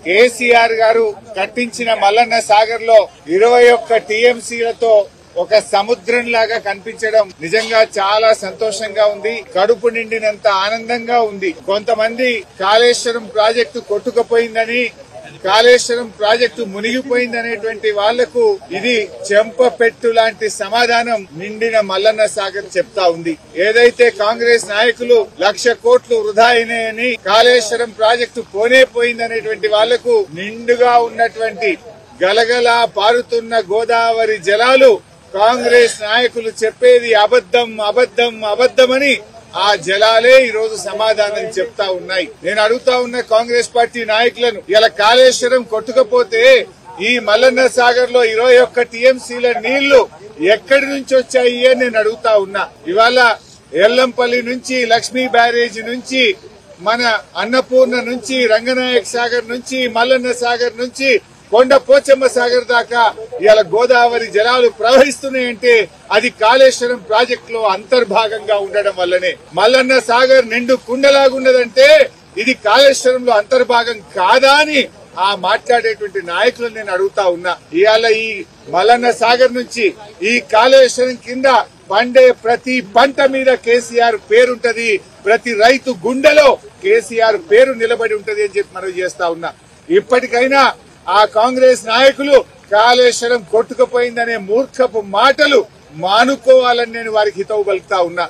కేసీఆర్ గారు కట్టించిన మల్లన్న సాగర్ లో 21 టీఎంసీలతో ఒక సముద్రం లాగా కనిపించడం నిజంగా చాలా సంతోషంగా ఉంది. కడుపు నిండినంత ఆనందంగా ఉంది. కొంతమంది కాళేశ్వరం ప్రాజెక్టు కొట్టుకుపోయిందని, కాళేశ్వరం ప్రాజెక్టు మునిగిపోయిందనేటువంటి వాళ్లకు ఇది చెంపపెట్టు లాంటి సమాధానం నిండిన మల్లన్న సాగర్ చెప్తా ఉంది. ఏదైతే కాంగ్రెస్ నాయకులు 1,00,000 కోట్లు వృధా అయినాయని, కాళేశ్వరం ప్రాజెక్టు పోయిందనేటువంటి వాళ్లకు నిండుగా ఉన్నటువంటి గలగలా పారుతున్న గోదావరి జలాలు కాంగ్రెస్ నాయకులు చెప్పేది అబద్దం అబద్దం అబద్దమని ఆ జలాలే ఈ రోజు సమాధానం చెప్తా ఉన్నాయి. నేను అడుగుతా ఉన్న కాంగ్రెస్ పార్టీ నాయకులను, ఇలా కాళేశ్వరం కొట్టుకపోతే ఈ మల్లన్న సాగర్ లో 21 టీఎంసీల నీళ్లు ఎక్కడి నుంచి వచ్చాయి అని నేను అడుగుతా ఉన్నా. ఇవాళ ఎల్లంపల్లి నుంచి, లక్ష్మీ బ్యారేజీ నుంచి, మన అన్నపూర్ణ నుంచి, రంగనాయక్ సాగర్ నుంచి, మల్లన్న సాగర్ నుంచి, కొండ పోచమ్మ సాగర్ దాకా ఇలా గోదావరి జలాలు ప్రవహిస్తున్నాయంటే అది కాళేశ్వరం ప్రాజెక్టు లో అంతర్భాగంగా ఉండడం వల్లనే. మల్లన్న సాగర్ నిండు కుండలాగున్నదంటే ఇది కాళేశ్వరంలో అంతర్భాగం కాదా అని ఆ మాట్లాడేటువంటి నాయకులను నేను అడుగుతా ఉన్నా. ఇవాళ ఈ మల్లన్న సాగర్ నుంచి ఈ కాళేశ్వరం కింద పండే ప్రతి పంట మీద కేసీఆర్ పేరుంటది, ప్రతి రైతు గుండెలో కేసీఆర్ పేరు నిలబడి ఉంటది అని చెప్పి మనం చేస్తా ఉన్నా. ఇప్పటికైనా ఆ కాంగ్రెస్ నాయకులు కాళేశ్వరం కొట్టుకుపోయిందనే మూర్ఖపు మాటలు మానుకోవాలని నేను వారికి హితవు పలుకుతా ఉన్నా.